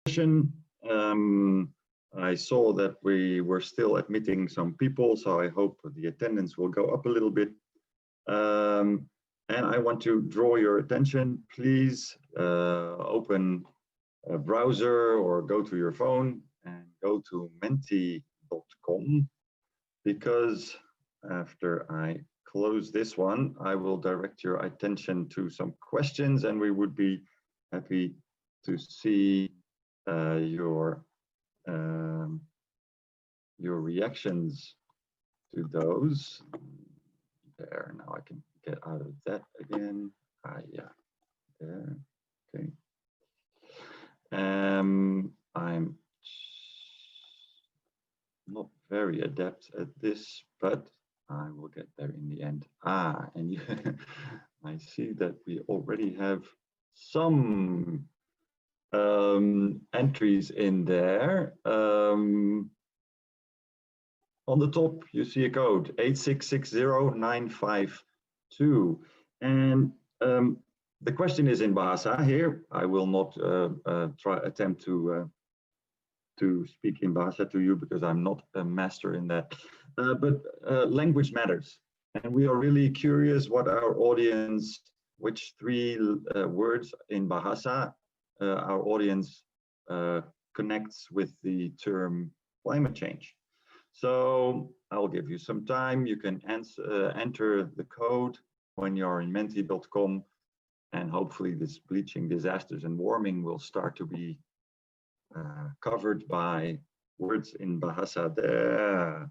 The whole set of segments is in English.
session. I saw that we were still admitting some people, so I hope the attendance will go up a little bit. And I want to draw your attention. Please open a browser or go to your phone and go to menti.com, because after I close this one, I will direct your attention to some questions, and we would be happy to see your reactions to those. There, now I can get out of that again. Yeah, there, okay. I'm not very adept at this, but I will get there in the end. And you, I see that we already have some entries in there. On the top, you see a code 8660952. And the question is in Bahasa here. I will not attempt to speak in Bahasa to you because I'm not a master in that. But language matters. And we are really curious what our audience, which three words in Bahasa our audience connects with the term climate change. So I'll give you some time. You can enter the code when you're in menti.com, and hopefully this bleaching, disasters, and warming will start to be covered by words in Bahasa there.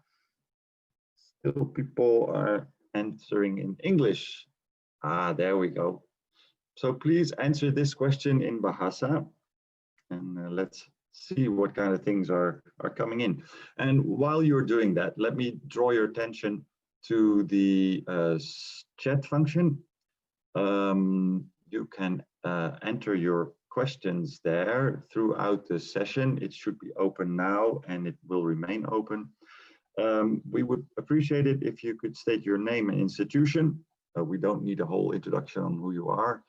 Still people are answering in English. There we go. So please answer this question in Bahasa, and let's see what kind of things are coming in. And while you're doing that, let me draw your attention to the chat function. You can enter your questions there throughout the session. It should be open now and it will remain open. We would appreciate it if you could state your name and institution. We don't need a whole introduction on who you are.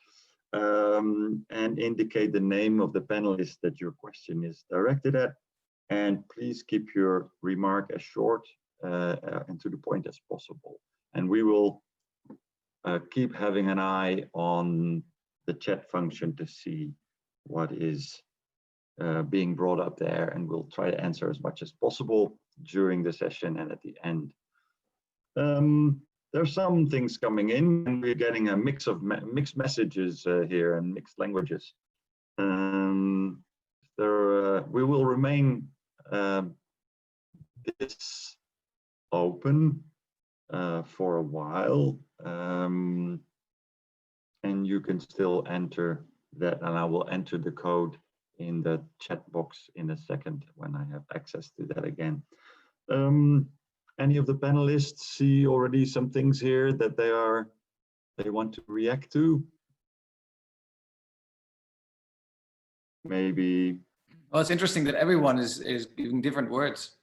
And indicate the name of the panelist that your question is directed at. And please keep your remark as short and to the point as possible. And we will keep having an eye on the chat function to see what is being brought up there, and we'll try to answer as much as possible during the session and at the end. There's some things coming in, and we're getting a mix of mixed messages here and mixed languages. We will remain this open for a while, and you can still enter that, and I will enter the code in the chat box in a second when I have access to that again. Any of the panelists see already some things here that they want to react to? Maybe. Well, it's interesting that everyone is giving different words.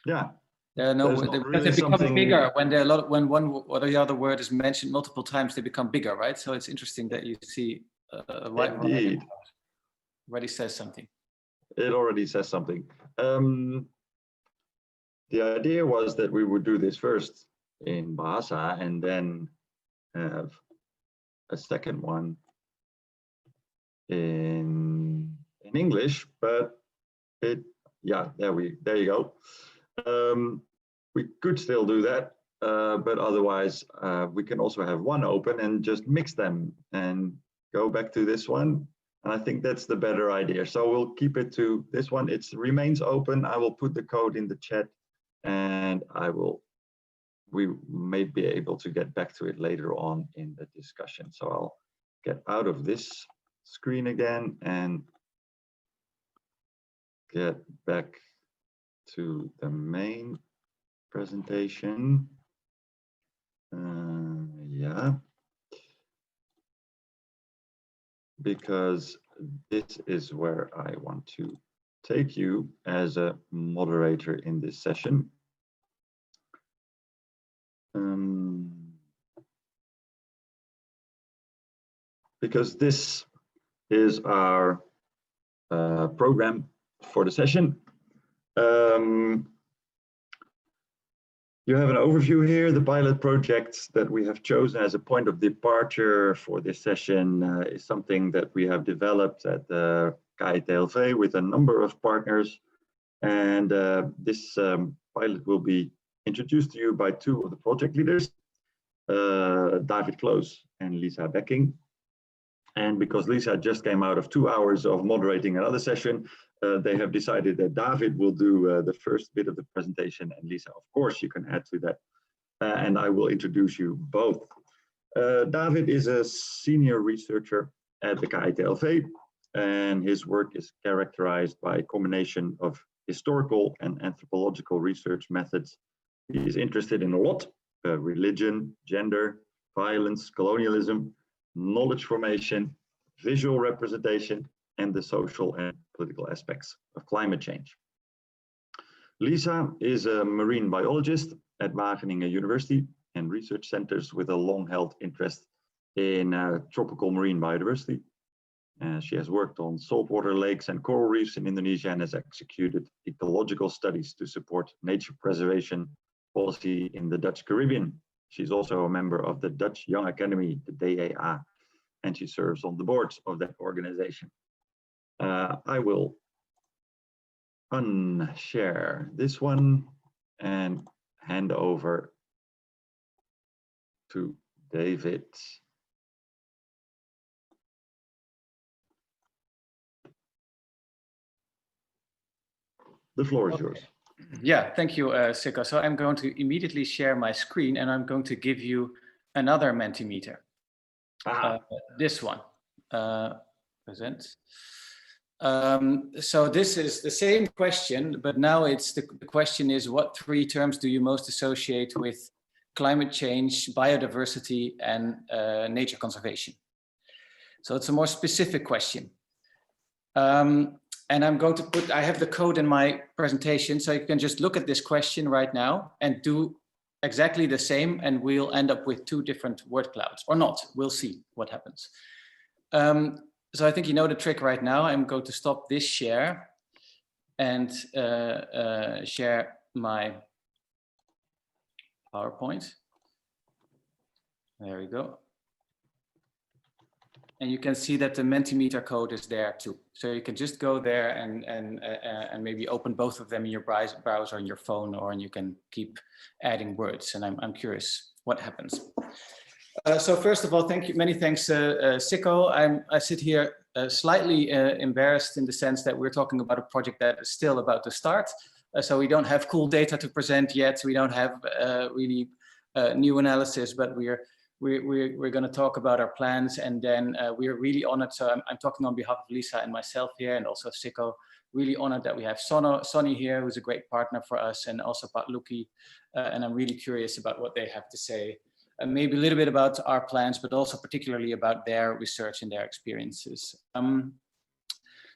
Yeah. There are no words, really they become bigger when there are when one or the other word is mentioned multiple times. They become bigger, right? So it's interesting that you see a wide variety already says something. It already says something. The idea was that we would do this first in Bahasa and then have a second one in English, but yeah, there you go. We could still do that, but otherwise we can also have one open and just mix them and go back to this one. And I think that's the better idea. So we'll keep it to this one. It remains open. I will put the code in the chat, and we may be able to get back to it later on in the discussion. So I'll get out of this screen again and get back to the main presentation. Yeah, because this is where I want to take you as a moderator in this session. Because this is our program for the session. You have an overview here. The pilot project that we have chosen as a point of departure for this session is something that we have developed at the KITLV with a number of partners. And this pilot will be introduced to you by two of the project leaders, David Kloos and Lisa Becking. And because Lisa just came out of 2 hours of moderating another session, they have decided that David will do the first bit of the presentation, and Lisa, of course, you can add to that. And I will introduce you both. David is a senior researcher at the KITLV, and his work is characterized by a combination of historical and anthropological research methods. He is interested in a lot: religion, gender, violence, colonialism, knowledge formation, visual representation, and the social and political aspects of climate change. Lisa is a marine biologist at Wageningen University and research centers with a long-held interest in tropical marine biodiversity. She has worked on saltwater lakes and coral reefs in Indonesia and has executed ecological studies to support nature preservation policy in the Dutch Caribbean. She's also a member of the Dutch Young Academy, the DAA, and she serves on the boards of that organization. I will unshare this one and hand over to David. The floor is yours. Yeah, thank you, Siko. So I'm going to immediately share my screen and I'm going to give you another Mentimeter. This one, present. So this is the same question, but now it's the question is, what three terms do you most associate with climate change, biodiversity, and nature conservation? So it's a more specific question. And I'm going to put, I have the code in my presentation, so you can just look at this question right now and do exactly the same, and we'll end up with two different word clouds, or not, we'll see what happens. So I think you know the trick right now. I'm going to stop this share and share my PowerPoint. There we go. And you can see that the Mentimeter code is there too. So you can just go there and maybe open both of them in your browser on your phone, or and you can keep adding words. And I'm curious what happens. So first of all, thank you, many thanks, Siko. I sit here slightly embarrassed in the sense that we're talking about a project that is still about to start. So we don't have cool data to present yet. We don't have really new analysis, but we're going to talk about our plans, and then we're really honored. So I'm talking on behalf of Lisa and myself here, and also Siko. Really honored that we have Sonny here, who's a great partner for us, and also Pat Luki. And I'm really curious about what they have to say, and maybe a little bit about our plans, but also particularly about their research and their experiences.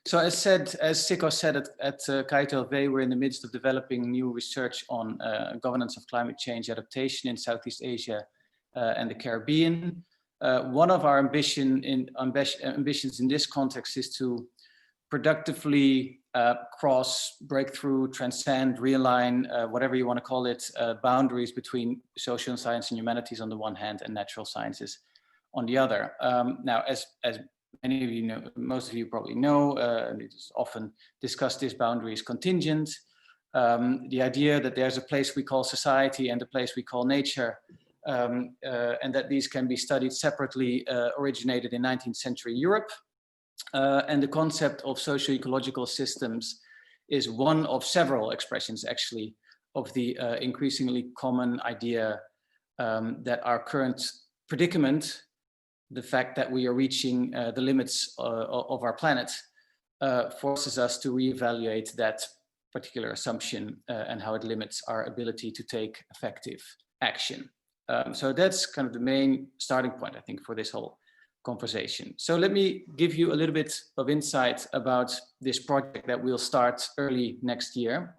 So as Siko said at KITLV, we're in the midst of developing new research on governance of climate change adaptation in Southeast Asia and the Caribbean. One of our ambitions in this context is to productively cross, break through, transcend, realign, whatever you want to call it, boundaries between social science and humanities on the one hand and natural sciences on the other. Now, as many of you know, most of you probably know, it's often discussed, this boundary is contingent. The idea that there's a place we call society and a place we call nature, and that these can be studied separately, originated in 19th century Europe. And the concept of socio-ecological systems is one of several expressions, actually, of the increasingly common idea that our current predicament, the fact that we are reaching the limits of our planet, forces us to reevaluate that particular assumption and how it limits our ability to take effective action. So that's kind of the main starting point, I think, for this whole conversation. So let me give you a little bit of insight about this project that we'll start early next year.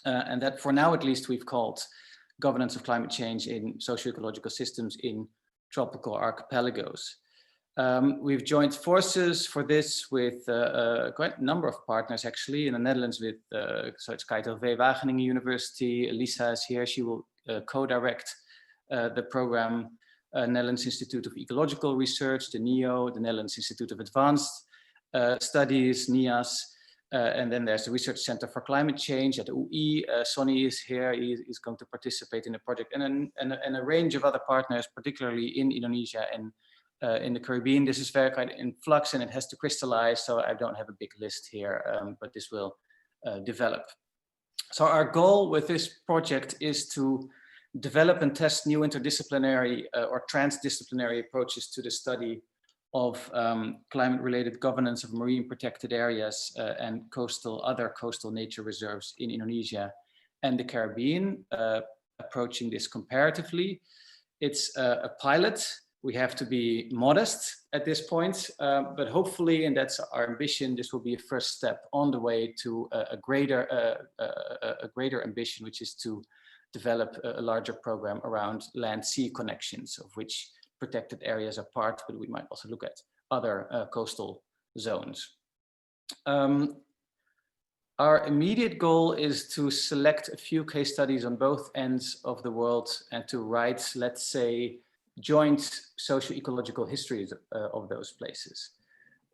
And that for now, at least, we've called Governance of Climate Change in Socio-ecological Systems in Tropical Archipelagos. We've joined forces for this with quite a number of partners actually in the Netherlands with, so it's KTLV Wageningen University. Lisa is here, she will co-direct the program. Netherlands Institute of Ecological Research, the NEO, the Netherlands Institute of Advanced Studies, NIAS, and then there's the Research Center for Climate Change at UI. Sonny is here, he's going to participate in the project, and a range of other partners, particularly in Indonesia and in the Caribbean. This is very kind of in flux and it has to crystallize, so I don't have a big list here, but this will develop. So our goal with this project is to develop and test new interdisciplinary or transdisciplinary approaches to the study of climate-related governance of marine protected areas and other coastal nature reserves in Indonesia and the Caribbean, approaching this comparatively. It's a pilot. We have to be modest at this point, but hopefully, and that's our ambition, this will be a first step on the way to a greater ambition, which is to develop a larger program around land-sea connections, of which protected areas are part, but we might also look at other coastal zones. Our immediate goal is to select a few case studies on both ends of the world and to write, let's say, joint socio-ecological histories of those places.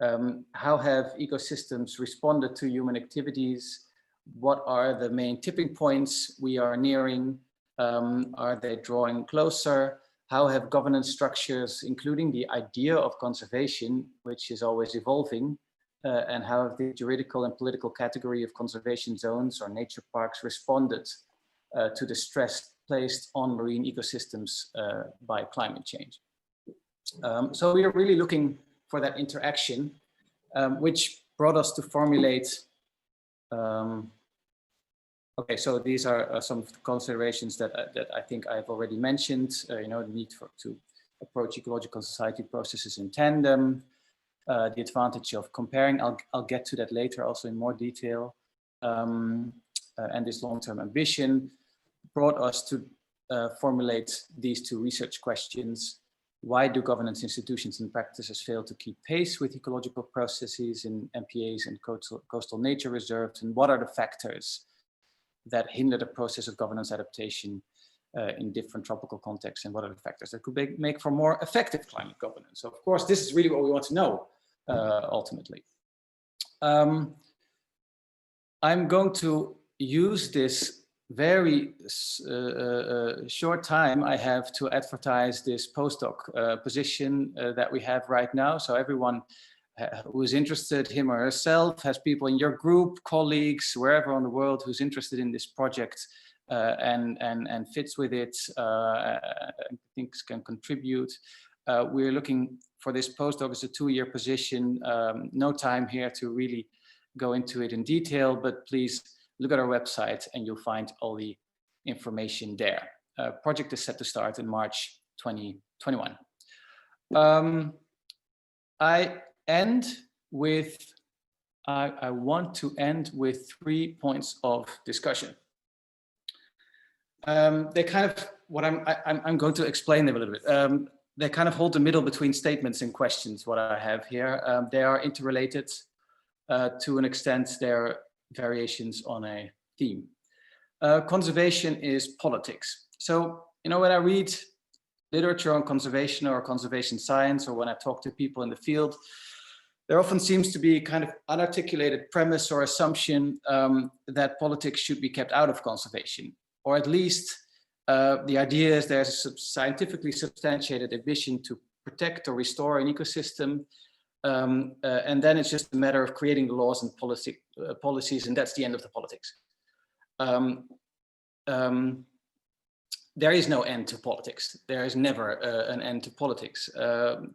How have ecosystems responded to human activities? What are the main tipping points we are nearing? Are they drawing closer? How have governance structures, including the idea of conservation, which is always evolving, and how have the juridical and political category of conservation zones or nature parks responded to the stress placed on marine ecosystems by climate change? So we are really looking for that interaction, which brought us to formulate. Okay, so these are some of the considerations that I think I've already mentioned. You know, the need to approach ecological society processes in tandem, the advantage of comparing. I'll get to that later, also in more detail. And this long-term ambition brought us to formulate these two research questions. Why do governance institutions and practices fail to keep pace with ecological processes in MPAs and coastal nature reserves? And what are the factors that hinder the process of governance adaptation in different tropical contexts? And what are the factors that could make for more effective climate governance? So of course, this is really what we want to know, ultimately. I'm going to use this very short time I have to advertise this postdoc position that we have right now. So everyone who is interested, him or herself, has people in your group, colleagues, wherever on the world who's interested in this project and fits with it, thinks can contribute. We're looking for this postdoc as a 2-year position. No time here to really go into it in detail, but please look at our website and you'll find all the information there. Project is set to start in March 2021. I want to end with 3 points of discussion. They kind of, I'm going to explain them a little bit. They kind of hold the middle between statements and questions, what I have here. They are interrelated to an extent. They're variations on a theme. Conservation is politics. So, you know, when I read literature on conservation or conservation science, or when I talk to people in the field, there often seems to be kind of unarticulated premise or assumption that politics should be kept out of conservation, or at least the idea is there's a scientifically substantiated ambition to protect or restore an ecosystem, and then it's just a matter of creating the laws and policies, and that's the end of the politics. There is no end to politics. There is never an end to politics.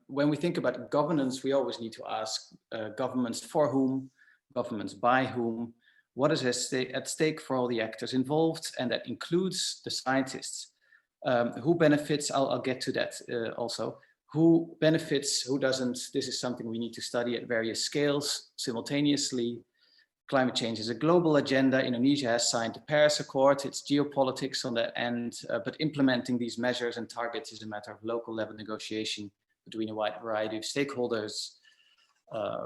When we think about governance, we always need to ask governments for whom, governments by whom, what is at stake for all the actors involved, and that includes the scientists. Who benefits? I'll get to that also. Who benefits, who doesn't? This is something we need to study at various scales simultaneously. Climate change is a global agenda. Indonesia has signed the Paris Accord. It's geopolitics on that end, but implementing these measures and targets is a matter of local level negotiation between a wide variety of stakeholders,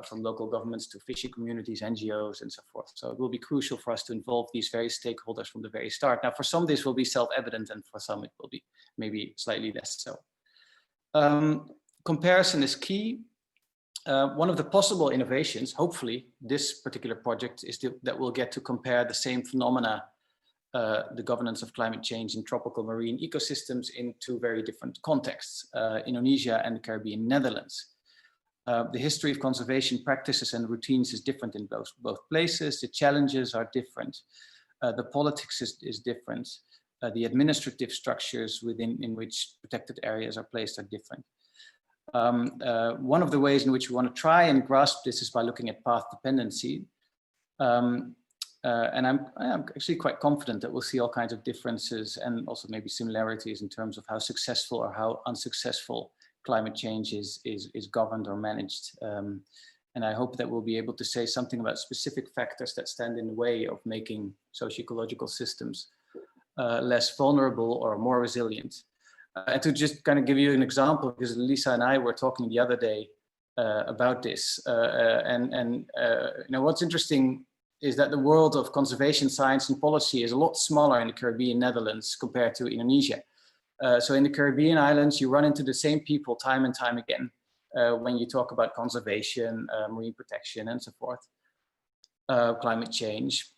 from local governments to fishing communities, NGOs, and so forth. So it will be crucial for us to involve these various stakeholders from the very start. Now, for some, this will be self-evident, and for some, it will be maybe slightly less so. Comparison is key. One of the possible innovations, hopefully, this particular project is that we'll get to compare the same phenomena, the governance of climate change in tropical marine ecosystems, in two very different contexts, Indonesia and the Caribbean Netherlands. The history of conservation practices and routines is different in both places. The challenges are different. The politics is different. The administrative structures in which protected areas are placed are different. One of the ways in which we want to try and grasp this is by looking at path dependency. And I'm actually quite confident that we'll see all kinds of differences and also maybe similarities in terms of how successful or how unsuccessful climate change is governed or managed. And I hope that we'll be able to say something about specific factors that stand in the way of making socio-ecological systems less vulnerable or more resilient. And to just kind of give you an example, because Lisa and I were talking the other day about this, you know, what's interesting is that the world of conservation science and policy is a lot smaller in the Caribbean Netherlands compared to Indonesia. So in the Caribbean islands, you run into the same people time and time again when you talk about conservation, marine protection, and so forth, climate change.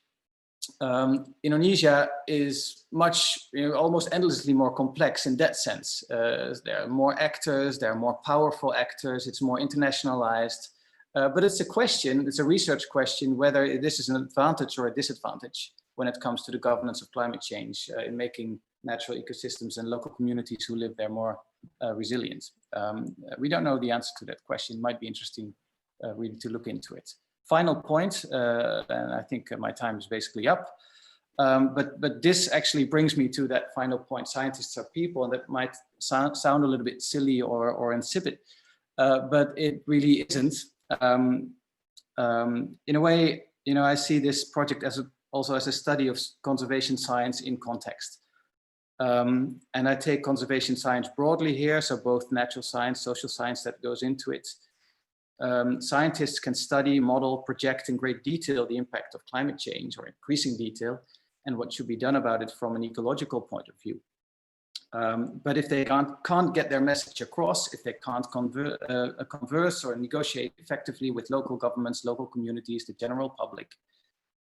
Indonesia is much, you know, almost endlessly more complex in that sense. There are more actors, there are more powerful actors, it's more internationalized. But it's a question, it's a research question, whether this is an advantage or a disadvantage when it comes to the governance of climate change in making natural ecosystems and local communities who live there more resilient. We don't know the answer to that question. It might be interesting really to look into it. Final point, and I think my time is basically up, but this actually brings me to that final point. Scientists are people, and that might sound a little bit silly or insipid, but it really isn't. In a way, you know, I see this project also as a study of conservation science in context. And I take conservation science broadly here, so both natural science, social science that goes into it. Scientists can study, model, project in great detail the impact of climate change, or increasing detail, and what should be done about it from an ecological point of view. But if they can't get their message across, if they can't converse or negotiate effectively with local governments, local communities, the general public,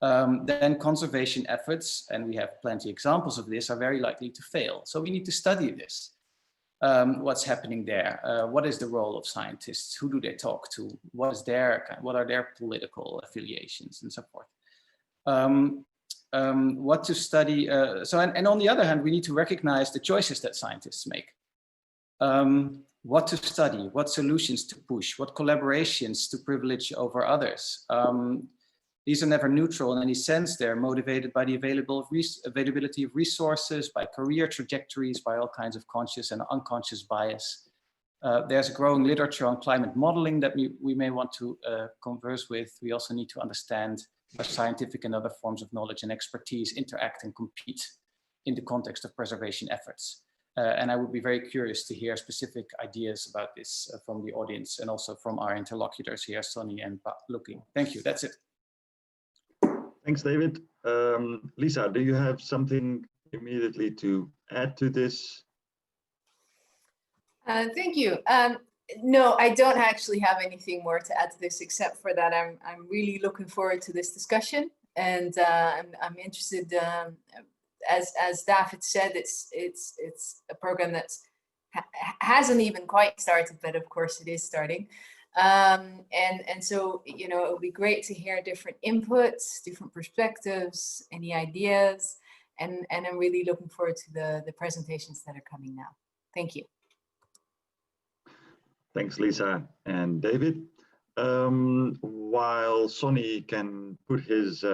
then conservation efforts, and we have plenty of examples of this, are very likely to fail. So we need to study this. What's happening there? What is the role of scientists? Who do they talk to? What are their political affiliations, and so forth? What to study? And on the other hand, we need to recognize the choices that scientists make. What to study? What solutions to push? What collaborations to privilege over others? These are never neutral in any sense. They're motivated by the availability of resources, by career trajectories, by all kinds of conscious and unconscious bias. There's a growing literature on climate modeling that we may want to converse with. We also need to understand how scientific and other forms of knowledge and expertise interact and compete in the context of preservation efforts. And I would be very curious to hear specific ideas about this from the audience and also from our interlocutors here, Sonny and Lucky. Thank you, that's it. Thanks, David. Lisa, do you have something immediately to add to this? Thank you. No, I don't actually have anything more to add to this, except for that I'm really looking forward to this discussion, and I'm interested. As David said, it's a program that hasn't even quite started, but of course it is starting. And so, you know, it would be great to hear different inputs, different perspectives, any ideas, and I'm really looking forward to the presentations that are coming now. Thank you. Thanks, Lisa and David. While Sonny can put his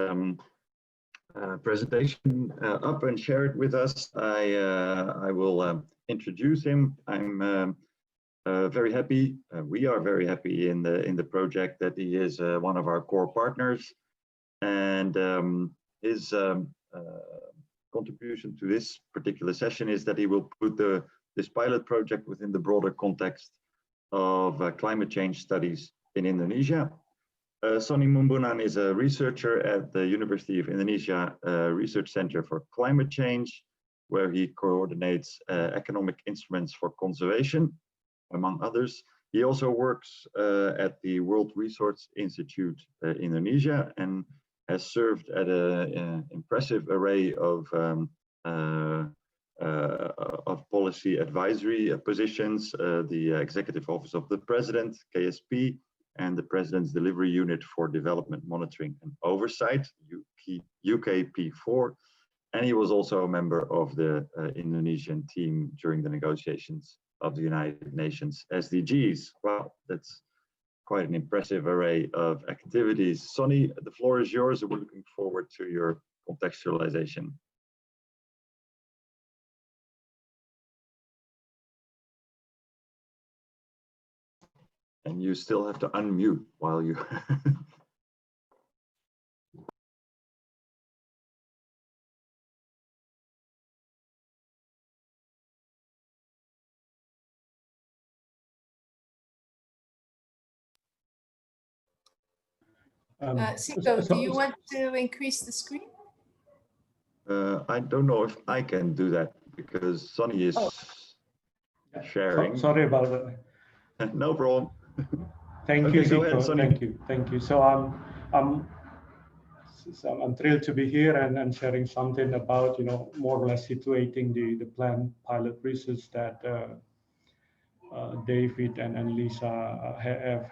presentation up and share it with us, I will introduce him. I'm very happy. We are very happy in the project that he is one of our core partners, and his contribution to this particular session is that he will put this pilot project within the broader context of Climate Change Studies in Indonesia. Sonny Mumbunan is a researcher at the University of Indonesia Research Center for Climate Change, where he coordinates economic instruments for conservation, among others. He also works at the World Resource Institute Indonesia and has served at an impressive array of policy advisory positions, the Executive Office of the President, KSP, and the President's Delivery Unit for Development Monitoring and Oversight, UKP4. And he was also a member of the Indonesian team during the negotiations of the United Nations SDGs. Wow, that's quite an impressive array of activities. Sonny, the floor is yours. We're looking forward to your contextualization. And you still have to unmute while you... Siko, do you want to increase the screen? I don't know if I can do that because Sonny is sharing. Sorry about that. No problem. Thank you, Siko. Thank you. So I'm thrilled to be here and sharing something about, more or less situating the planned pilot research that David and Lisa have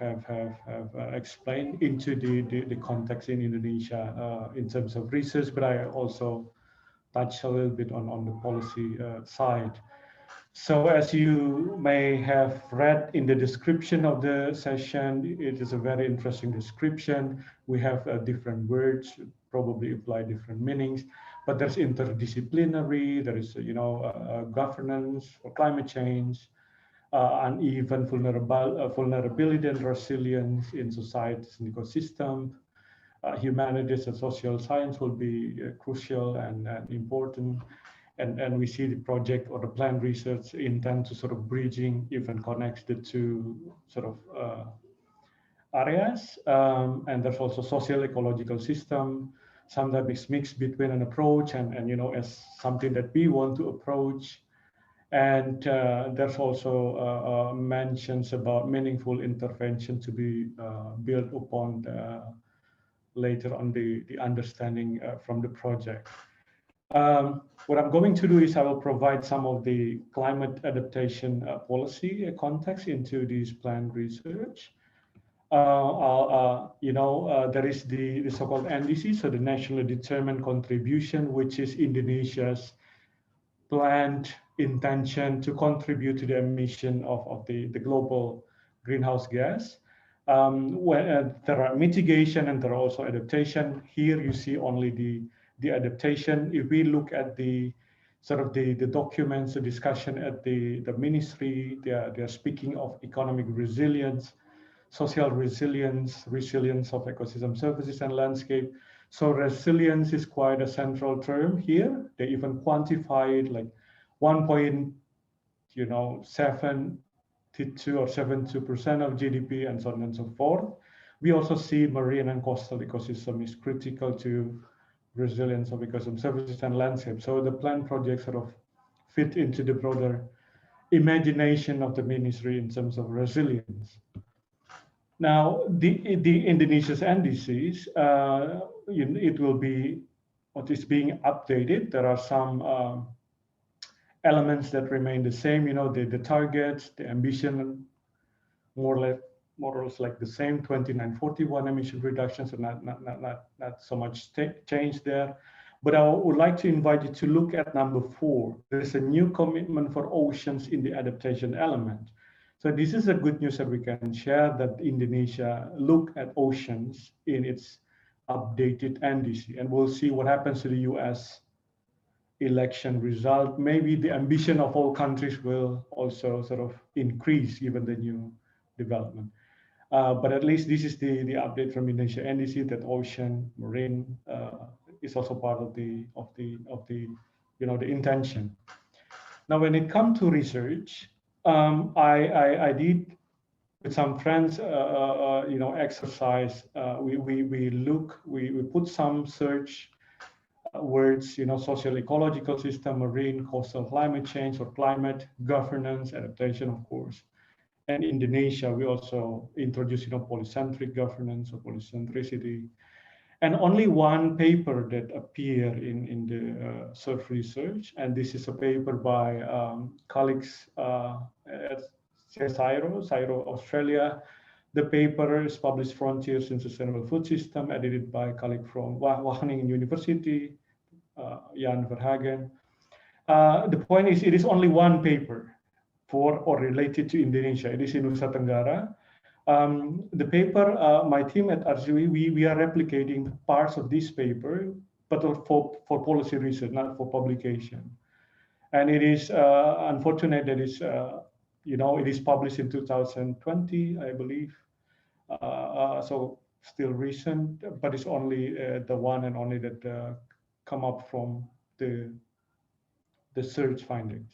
explained into the context in Indonesia in terms of research, but I also touch a little bit on the policy side. So as you may have read in the description of the session, it is a very interesting description. We have different words, probably imply different meanings, but there's interdisciplinary, there is, governance for climate change, uneven vulnerability and resilience in societies and ecosystem. Humanities and social science will be crucial and important. And we see the project or the planned research intend to sort of bridging, even connects the two sort of areas. And there's also social-ecological system. Sometimes it's mixed between an approach and as something that we want to approach. And there's also mentions about meaningful intervention to be built upon later on the understanding from the project. What I'm going to do is I will provide some of the climate adaptation policy context into this planned research. There is the so-called NDC, so the nationally determined contribution, which is Indonesia's planned intention to contribute to the emission of the global greenhouse gas. Where there are mitigation and there are also adaptation. Here you see only the adaptation. If we look at the sort of the documents, the discussion at the ministry, they are speaking of economic resilience, social resilience, resilience of ecosystem services and landscape. So resilience is quite a central term here. They even quantify it like 1.72 or 72% of GDP and so on and so forth. We also see marine and coastal ecosystem is critical to resilience of ecosystem services and landscape. So the planned projects sort of fit into the broader imagination of the ministry in terms of resilience. Now, the Indonesia's NDCs, it will be what is being updated. There are some elements that remain the same. The targets, the ambition, more or less like the same. 2941 emission reductions, so not so much change there. But I would like to invite you to look at number 4. There's a new commitment for oceans in the adaptation element. So this is a good news that we can share, that Indonesia look at oceans in its updated NDC, and we'll see what happens to the US election result. Maybe the ambition of all countries will also sort of increase given the new development. But at least this is the update from Indonesia NDC, that ocean, marine is also part of the intention. Now, when it comes to research, I did with some friends, exercise. We put some search words, social-ecological system, marine, coastal climate change, or climate governance, adaptation, of course. And Indonesia, we also introduced, polycentric governance or polycentricity. And only one paper that appeared in the surf research, and this is a paper by colleagues at CSIRO, Australia. The paper is published Frontiers in Sustainable Food System, edited by a colleague from Wageningen University, Jan Verhagen. The point is, it is only one paper for or related to Indonesia. It is in Nusa Tenggara. The paper, my team at RCW, we are replicating parts of this paper, but for policy research, not for publication. And it is unfortunate that it is published in 2020, I believe. So still recent, but it's only the one and only that come up from the search findings.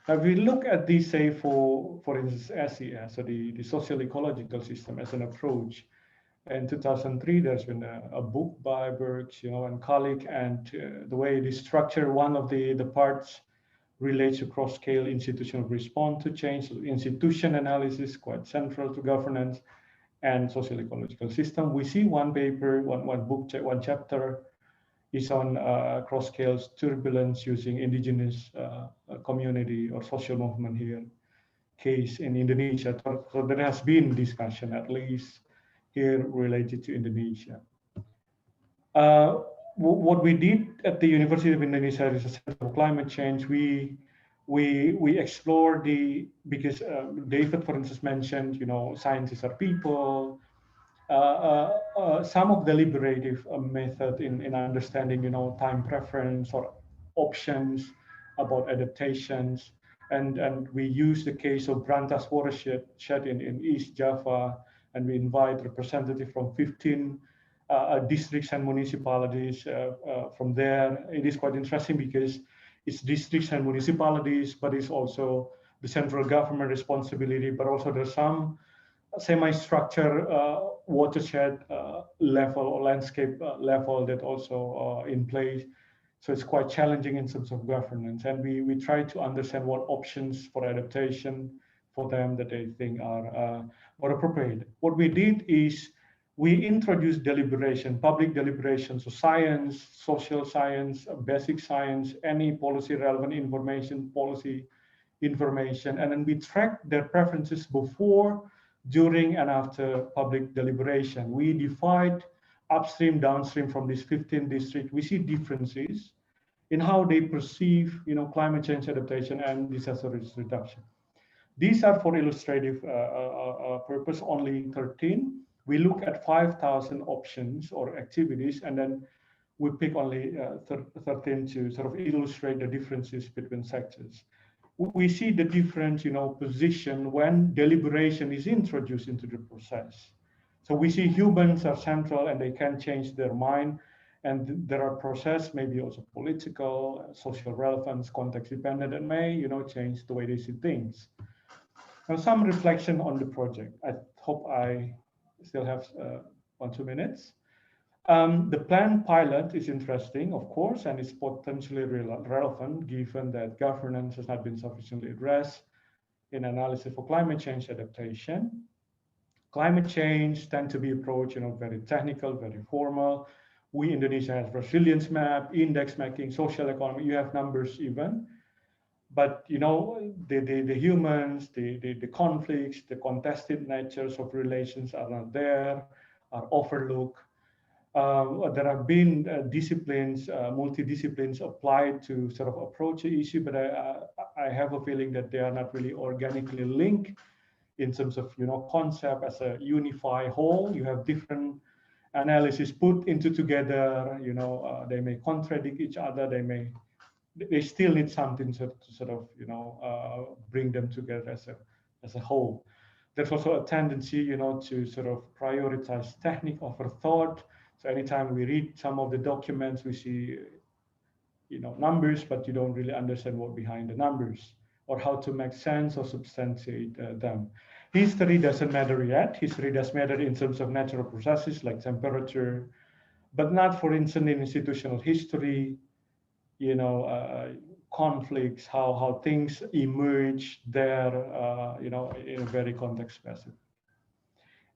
Now, if we look at this, say, for instance, SES, so the social-ecological system as an approach, in 2003, there's been a book by Birch, and colleague, and the way it is structured, one of the parts relates to cross-scale institutional response to change. So institution analysis, quite central to governance, and social-ecological system. We see one paper, one book, one chapter is on cross-scale turbulence using indigenous community or social movement here case in Indonesia. So there has been discussion, at least here, related to Indonesia. What we did at the University of Indonesia is a Center for Climate Change. We explore because David, for instance, mentioned, scientists are people. Some of deliberative method in understanding, time preference or options about adaptations. And we use the case of Brantas watershed in East Java, and we invite representatives from 15 districts and municipalities from there. It is quite interesting because it's districts and municipalities, but it's also the central government responsibility, but also there's some semi-structure watershed level or landscape level that also in place. So it's quite challenging in terms of governance. And we try to understand what options for adaptation for them that they think are more appropriate. What we did is we introduced deliberation, public deliberation, so science, social science, basic science, any policy relevant information, policy information, and then we track their preferences before, during, and after public deliberation. We divide upstream, downstream from these 15 districts. We see differences in how they perceive, climate change adaptation and disaster risk reduction. These are for illustrative purpose, only 13. We look at 5,000 options or activities, and then we pick only 13 to sort of illustrate the differences between sectors. We see the different, position when deliberation is introduced into the process. So we see humans are central and they can change their mind, and there are processes, maybe also political, social relevance, context dependent, and may, change the way they see things. Now, some reflection on the project. I hope I still have 1-2 minutes. The planned pilot is interesting, of course, and it's potentially relevant given that governance has not been sufficiently addressed in analysis for climate change adaptation. Climate change tend to be approached, very technical, very formal. We, Indonesia, has resilience map, index mapping, social economy. You have numbers even, but the humans, the conflicts, the contested natures of relations are not there, are overlooked. There have been disciplines, multidisciplines applied to sort of approach the issue, but I have a feeling that they are not really organically linked in terms of concept as a unified whole. You have different analysis put into together. They may contradict each other. They still need something to sort of bring them together as a whole. There's also a tendency to sort of prioritize technique over thought. So anytime we read some of the documents, we see, numbers, but you don't really understand what behind the numbers or how to make sense or substantiate them. history doesn't matter yet. History does matter in terms of natural processes like temperature, but not, for instance, in institutional history, conflicts, how things emerge there, in a very context specific.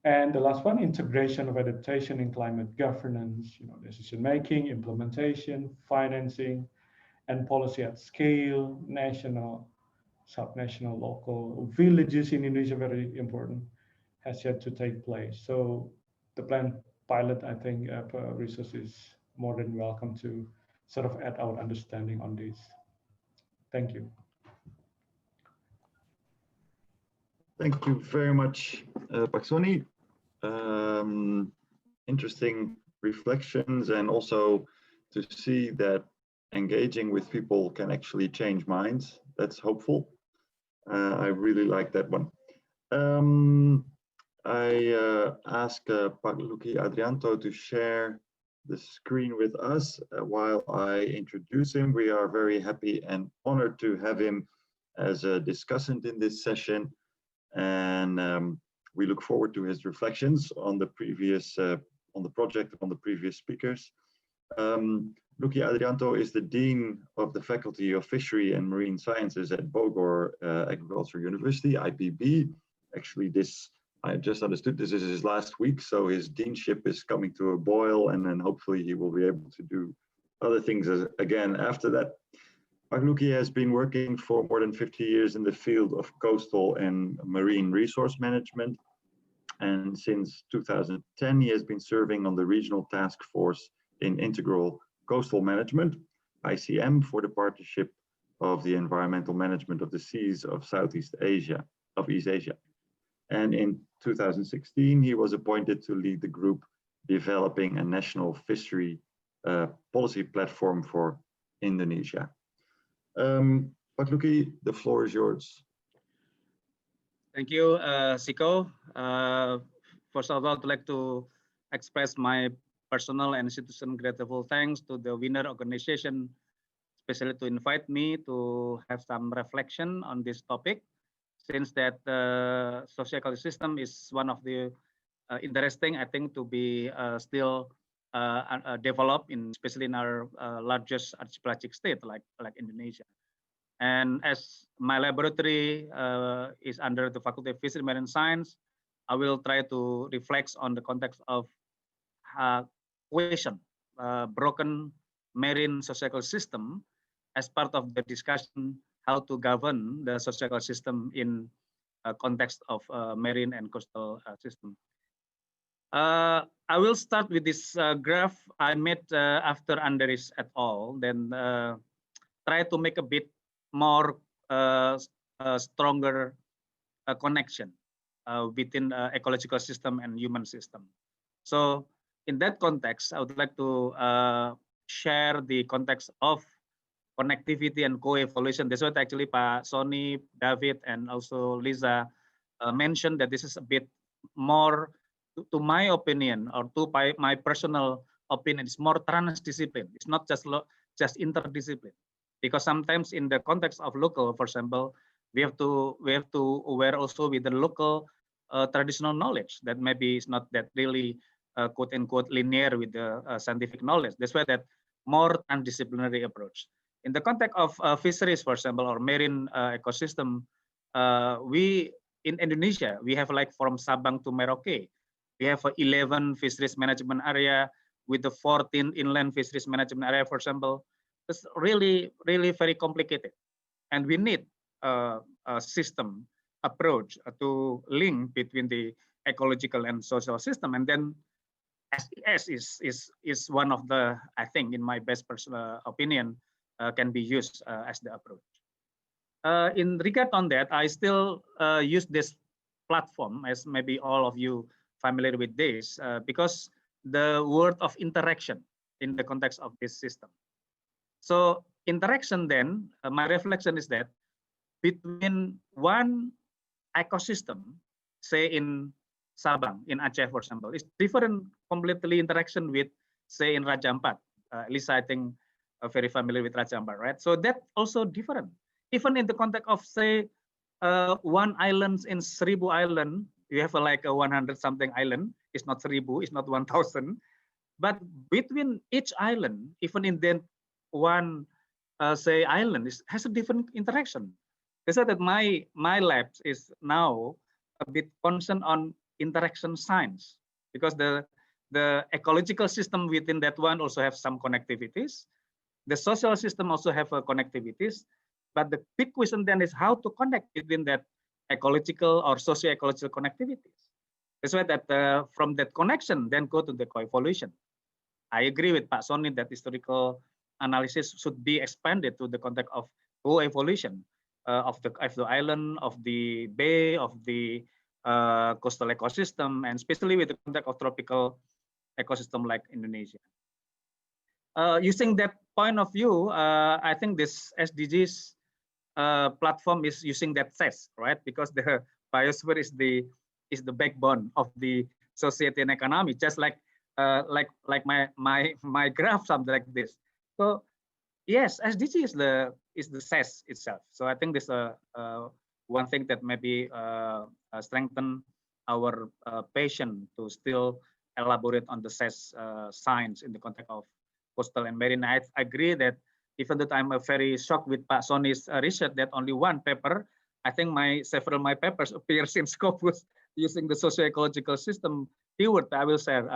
And the last one, integration of adaptation in climate governance, decision making, implementation, financing, and policy at scale, national, subnational, local, villages in Indonesia, very important, has yet to take place. So the planned pilot, I think, resource is more than welcome to sort of add our understanding on this. Thank you. Thank you very much, Pak Sony. Interesting reflections, and also to see that engaging with people can actually change minds. That's hopeful. I really like that one. I ask Pak Lucky Adrianto to share the screen with us while I introduce him. We are very happy and honored to have him as a discussant in this session, and we look forward to his reflections on the previous on the project, on the previous speakers. Lucky Adrianto is the Dean of the Faculty of Fishery and Marine Sciences at Bogor Agricultural University, IPB. Actually, I just understood this is his last week, so his deanship is coming to a boil, and then hopefully he will be able to do other things again after that. Pak Lucky has been working for more than 50 years in the field of coastal and marine resource management. And since 2010, he has been serving on the Regional Task Force in Integral Coastal Management, ICM, for the Partnership of the Environmental Management of the Seas of Southeast Asia, of East Asia. And in 2016, he was appointed to lead the group developing a national fishery policy platform for Indonesia. Pak Lucky, the floor is yours. Thank you, Siko. First of all, I'd like to express my personal and institutional grateful thanks to the winner organization, especially to invite me to have some reflection on this topic, since that the socio-ecological system is one of the interesting, I think, to be still developed, especially in our largest archipelagic state like Indonesia. And as my laboratory is under the Faculty of Fishery and Marine Science, I will try to reflect on the context of question, broken marine socio-ecological system as part of the discussion how to govern the socio-ecological system in context of marine and coastal system. I will start with this graph I made after Andres et al. Then try to make a bit more stronger connection within ecological system and human system. So in that context, I would like to share the context of connectivity and co-evolution. That's what actually Pak Sony, David, and also Lisa mentioned, that this is a bit more, to my opinion, or to my personal opinion, it's more transdiscipline. It's not just interdiscipline. Because sometimes in the context of local, for example, we have to aware also with the local traditional knowledge that maybe is not that really quote unquote linear with the scientific knowledge. That's why that more transdisciplinary approach. In the context of fisheries, for example, or marine ecosystem, we in Indonesia, we have like from Sabang to Merauke, we have 11 fisheries management area with the 14 inland fisheries management area, for example. It's really, really very complicated. And we need a system approach to link between the ecological and social system. And then SES is one of the, I think, in my best personal opinion, can be used as the approach. In regard on that, I still use this platform, as maybe all of you familiar with this, because the word of interaction in the context of this system. So interaction then, my reflection is that between one ecosystem, say in Sabang, in Aceh, for example, is different completely interaction with, say, in Raja Ampat. At least I think very familiar with Raja Ampat, right? So that also different. Even in the context of, say, one island in 1000 island, you have like a 100 something island. It's not 1000, it's not 1000. But between each island, even in that one, say, island, has a different interaction. They said that my lab is now a bit concerned on interaction science, because the ecological system within that one also have some connectivities. The social system also have connectivities. But the big question then is how to connect between that ecological or socio-ecological connectivities. That's why that from that connection, then go to the coevolution. I agree with Pak Sony that historical analysis should be expanded to the context of coevolution of the island, of the bay, of the coastal ecosystem, and especially with the context of tropical ecosystem like Indonesia. Using that point of view, I think this SDGs platform is using that sense, right? Because the biosphere is the backbone of the society and economy, just like my graph, something like this. So yes, SDG is the SES itself. So I think this one thing that maybe strengthen our passion to still elaborate on the SES science in the context of coastal and marine. I agree that even though I'm very shocked with Pak Sony's research that only one paper, I think several my papers appears in Scopus using the socio-ecological system keyword. I will share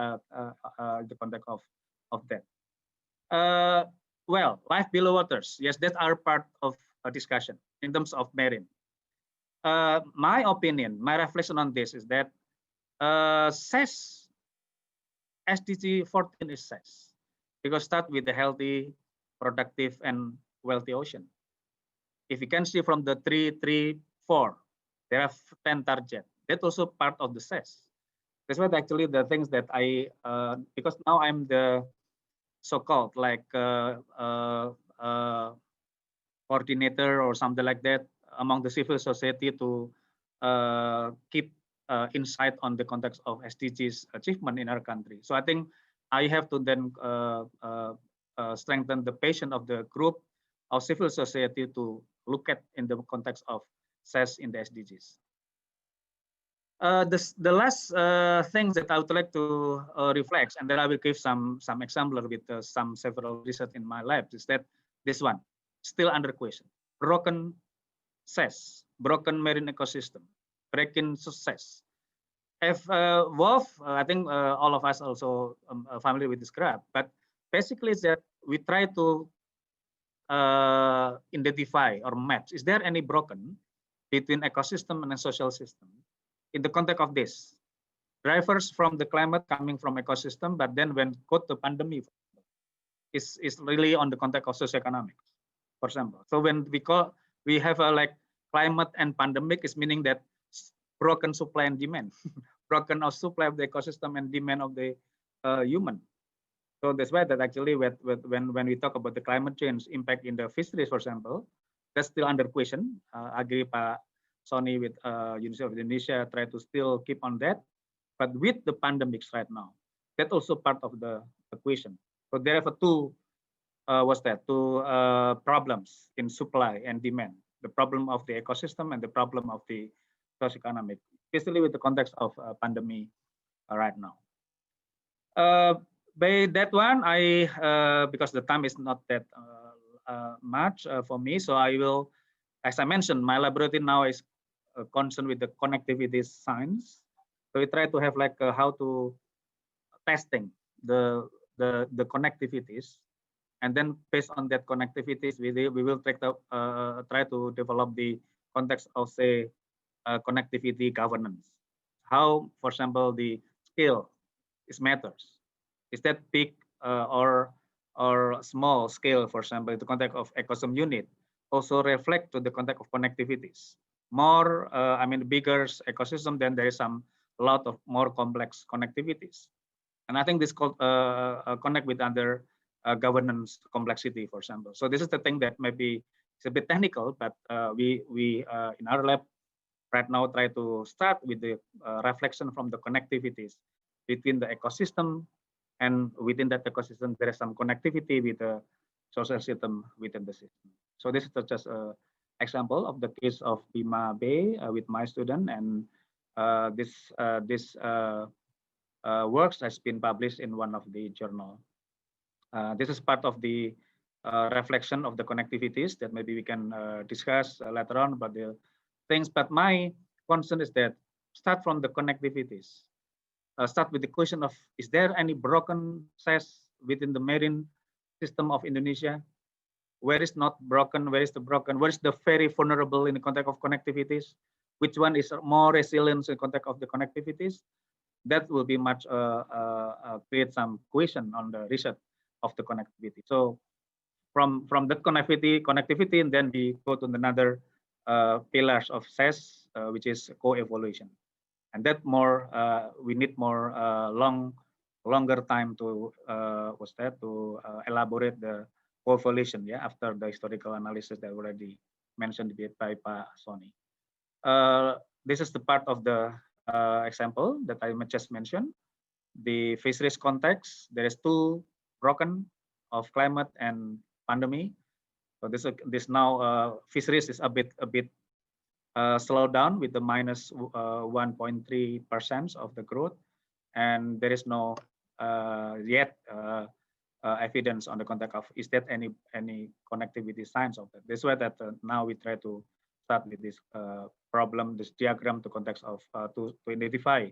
the context of that. Well, life below waters. Yes, that's our part of a discussion in terms of marine. My opinion, my reflection on this is that SES, SDG 14 is SES, because start with the healthy, productive, and wealthy ocean. If you can see from the 3, 3, 4, there are 10 targets. That's also part of the SES. That's what actually the things that because now I'm the so-called like coordinator or something like that among the civil society to keep insight on the context of SDGs achievement in our country. So I think I have to then strengthen the passion of the group of civil society to look at in the context of SES in the SDGs. The last things that I would like to reflect, and then I will give some example with some several research in my lab, is that this one still under question: broken SES, broken marine ecosystem, breaking SES. If Wolf, I think all of us also familiar with this graph, but basically is that we try to identify or match, is there any broken between ecosystem and a social system in the context of this? Drivers from the climate coming from ecosystem, but then when go to pandemic, is really on the context of socioeconomics, for example. So when we have a like climate and pandemic, is meaning that broken supply and demand, broken of supply of the ecosystem and demand of the human. So that's why that actually when we talk about the climate change impact in the fisheries, for example, that's still under question. I agree, Pak Sony with University of Indonesia try to still keep on that, but with the pandemics right now, that's also part of the equation. So there are two problems in supply and demand: the problem of the ecosystem and the problem of the socioeconomic, especially with the context of pandemic right now. By that one, because the time is not that much for me, so I will, as I mentioned, my laboratory now is concerned with the connectivity science. So we try to have like how to testing the connectivities, and then based on that connectivities, we will try to develop the context of say connectivity governance. How, for example, the scale is matters. Is that big or small scale, for example, the context of ecosystem unit also reflect to the context of connectivities. More, I mean, bigger ecosystem, then there is a lot of more complex connectivities. And I think this connect with other governance complexity, for example. So this is the thing that maybe it's a bit technical, but we in our lab right now try to start with the reflection from the connectivities between the ecosystem, and within that ecosystem there is some connectivity with the social system within the system. So this is just example of the case of Bima Bay with my student, and this works has been published in one of the journal. This is part of the reflection of the connectivities that maybe we can discuss later on about the things. But my concern is that start from the connectivities. Start with the question of, is there any broken SAS within the marine system of Indonesia? Where is not broken? Where is the broken? Where is the very vulnerable in the context of connectivities? Which one is more resilient in the context of the connectivities? That will be much create some question on the research of the connectivity. So from that connectivity, and then we go to another pillars of SAS, which is co-evolution. And that more we need more longer time to elaborate the co-evolution, yeah, after the historical analysis that already mentioned by Pak Sony. This is the part of the example that I just mentioned. The fisheries context, there is two broken of climate and pandemic. So this now fisheries is a bit slowed down with the minus 1.3% of the growth, and there is no yet evidence on the context of is that any connectivity signs of that. This way that now we try to start with this problem, this diagram to context of to identify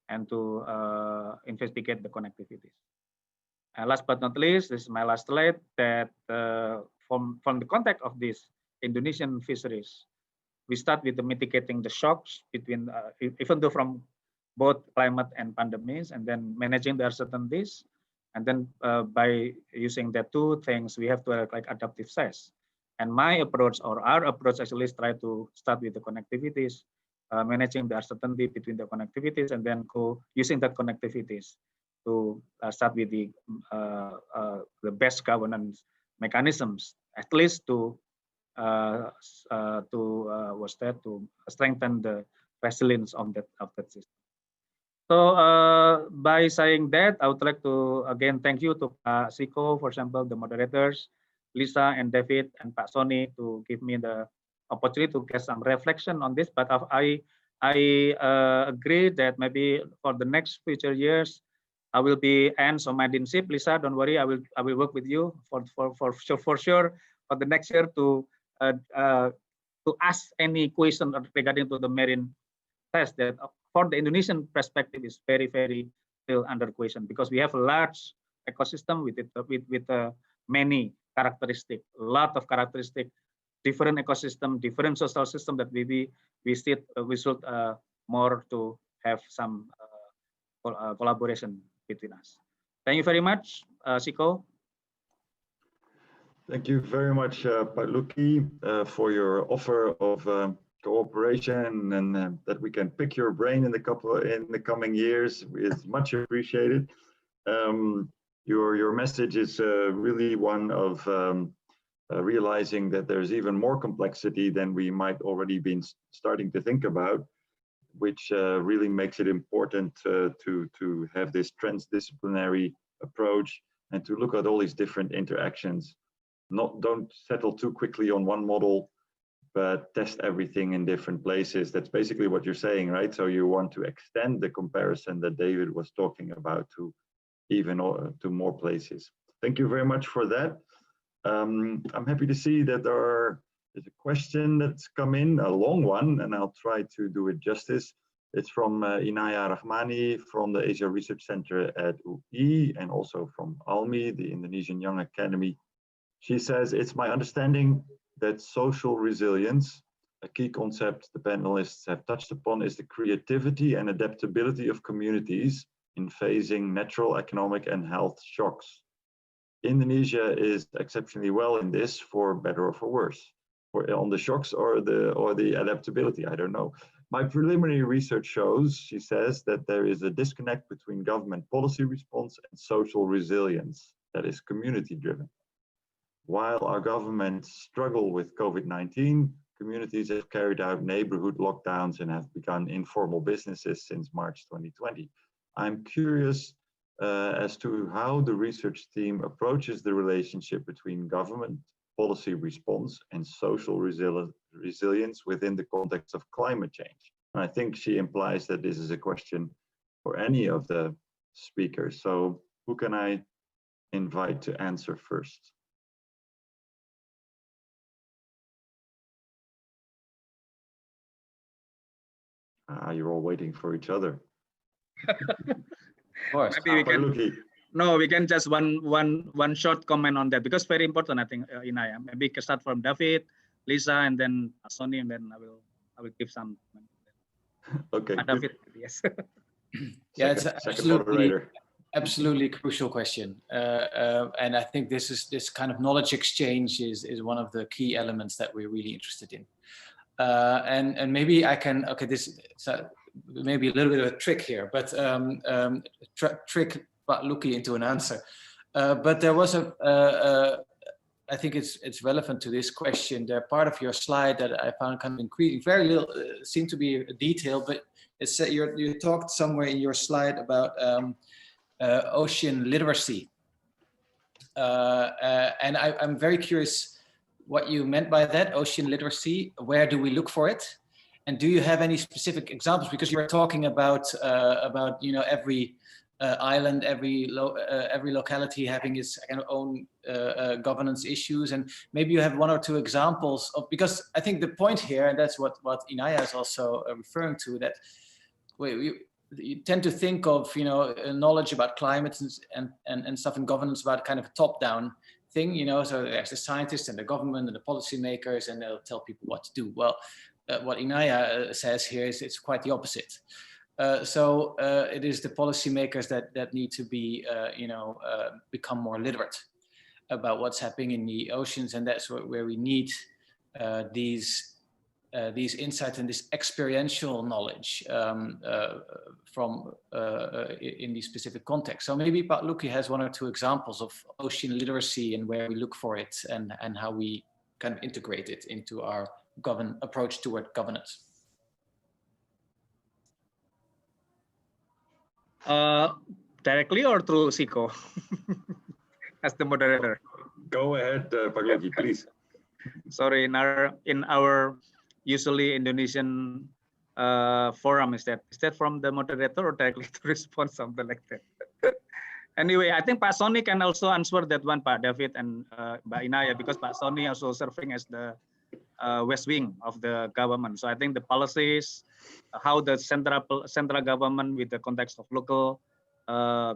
and to investigate the connectivities. And last but not least, this is my last slide, that from the context of this Indonesian fisheries, we start with the mitigating the shocks between, even though from both climate and pandemics, and then managing the uncertainties. And then by using the two things, we have to have like adaptive SAS. And my approach, or our approach, actually is try to start with the connectivities, managing the uncertainty between the connectivities, and then using that connectivities to start with the best governance mechanisms, at least to strengthen the resilience of that system. So by saying that, I would like to again thank you to Pak Siko, for example, the moderators, Lisa and David and Pak Sony, to give me the opportunity to get some reflection on this. But I agree that maybe for the next future years, I will be hands on my internship. Lisa, don't worry, I will work with you for sure for the next year to ask any question regarding to the marine test that for the Indonesian perspective is very, very still under question, because we have a large ecosystem with many characteristics, a lot of characteristics, different ecosystem, different social system that we should more to have some collaboration between us. Thank you very much, Siko. Thank you very much, Pak Lucky, for your offer of cooperation, and that we can pick your brain in the coming years. It's much appreciated. Your message is really one of realizing that there's even more complexity than we might already been starting to think about, which really makes it important to have this transdisciplinary approach and to look at all these different interactions. Don't settle too quickly on one model, but test everything in different places. That's basically what you're saying, right? So you want to extend the comparison that David was talking about to even to more places. Thank you very much for that. I'm happy to see that there's a question that's come in, a long one, and I'll try to do it justice. It's from Inaya Rahmani from the Asia Research Center at UI, and also from ALMI, the Indonesian Young Academy. She says, it's my understanding that social resilience, a key concept the panelists have touched upon, is the creativity and adaptability of communities in facing natural, economic, and health shocks. Indonesia is exceptionally well in this, for better or for worse, on the shocks or the adaptability, I don't know. My preliminary research shows, she says, that there is a disconnect between government policy response and social resilience that is community-driven. While our governments struggle with COVID-19, communities have carried out neighborhood lockdowns and have begun informal businesses since March 2020. I'm curious as to how the research team approaches the relationship between government policy response and social resilience within the context of climate change. And I think she implies that this is a question for any of the speakers. So who can I invite to answer first? You're all waiting for each other. Of course. Maybe we can. No, we can just one short comment on that because very important. I think Inaya. Maybe we can start from David, Lisa, and then Sonny, and then I will give some. Okay. David, yes. Yeah, it's absolutely crucial question, and I think this kind of knowledge exchange is one of the key elements that we're really interested in. And maybe I can, okay, this maybe a little bit of a trick here, but trick Pak Lucky into an answer. But there was I think it's relevant to this question. There part of your slide that I found kind of increasing, very little, seemed to be a detail, but it's you talked somewhere in your slide about ocean literacy. And I'm very curious what you meant by that, ocean literacy. Where do we look for it? And do you have any specific examples? Because you were talking about every island, every locality having its kind of own governance issues, and maybe you have one or two examples of, because I think the point here, and that's what Inaya is also referring to, that you tend to think of knowledge about climate and stuff in governance about kind of a top-down thing, so there's the scientists and the government and the policymakers, and they'll tell people what to do. Well, what Inaya says here is it's quite the opposite. So it is the policymakers that need to be, become more literate about what's happening in the oceans, and that's where we need these insights and this experiential knowledge from in these specific contexts. So maybe Pak Lucky has one or two examples of ocean literacy and where we look for it, and how we kind of integrate it into our approach toward governance. Directly or through Siko as the moderator? Go ahead, Pak Lucky, please. Sorry, in our usually Indonesian forum, is that from the moderator or directly to respond, something like that? Anyway, I think Pak Sonny can also answer that one, Pak David and Mbak Inaya, because Pak Sonny also serving as the West Wing of the government. So I think the policies, how the central government with the context of local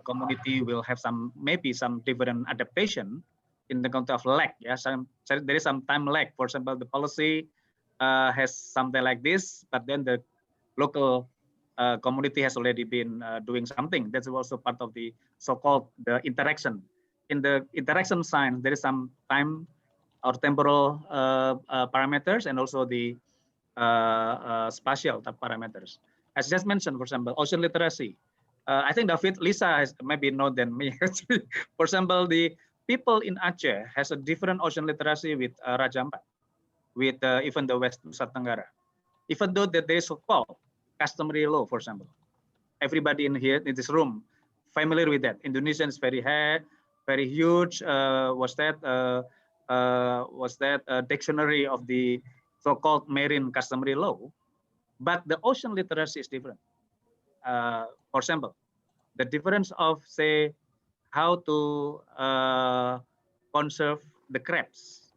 community will have maybe some different adaptation in the context of lag. Yeah, there is some time lag. For example, the policy has something like this, but then the local community has already been doing something. That's also part of the so-called the interaction. In the interaction science, there is some time or temporal parameters, and also the spatial parameters. As just mentioned, for example, ocean literacy. I think David, Lisa has maybe know than me. For example, the people in Aceh has a different ocean literacy with Raja Ampat, with even the West Nusa Tenggara. Even though that there is so-called customary law, for example. Everybody in here in this room familiar with that. Indonesian is very huge. Was that a dictionary of the so-called marine customary law? But the ocean literacy is different. For example, the difference of, say, how to conserve the crabs.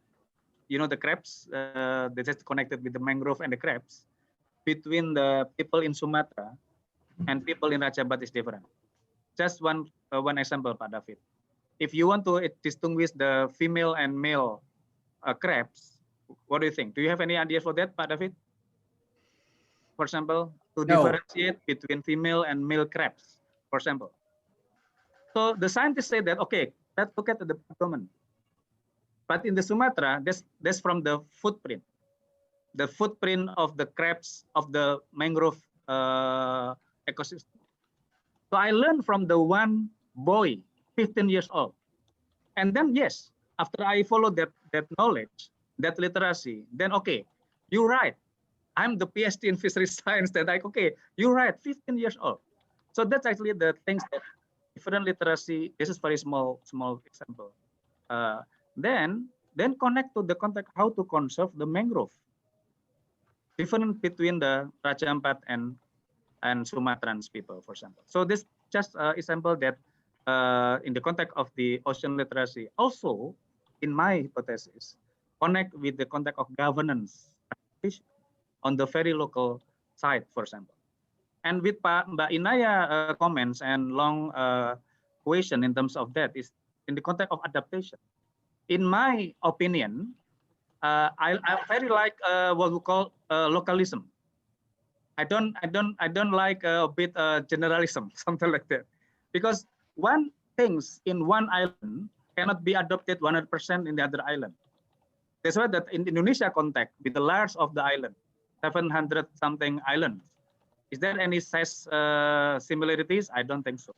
The crabs, that is connected with the mangrove and the crabs, between the people in Sumatra and people in Raja Ampat is different. Just one example, Pak David. If you want to distinguish the female and male crabs, what do you think? Do you have any idea for that, Pak David? For example, to differentiate between female and male crabs, for example. So the scientists say that, okay, let's look at the abdomen. But in the Sumatra, that's from the footprint of the crabs of the mangrove ecosystem. So I learned from the one boy, 15 years old. And then, yes, after I followed that knowledge, that literacy, then, okay, you're right. I'm the PhD in fisheries science. That okay, you're right, 15 years old. So that's actually the things that different literacy. This is very small example. Then connect to the context how to conserve the mangrove. different between the Raja Ampat and Sumatrans people, for example. So this just example that in the context of the ocean literacy, also in my hypothesis, connect with the context of governance on the very local side, for example. And with Mbak Inaya comments and long question in terms of that is in the context of adaptation. In my opinion, I very like what we call localism. I don't like a bit generalism, something like that, because one things in one island cannot be adopted 100% in the other island. That's why that in Indonesia context with the large of the island, 700 something islands, is there any size similarities? I don't think so.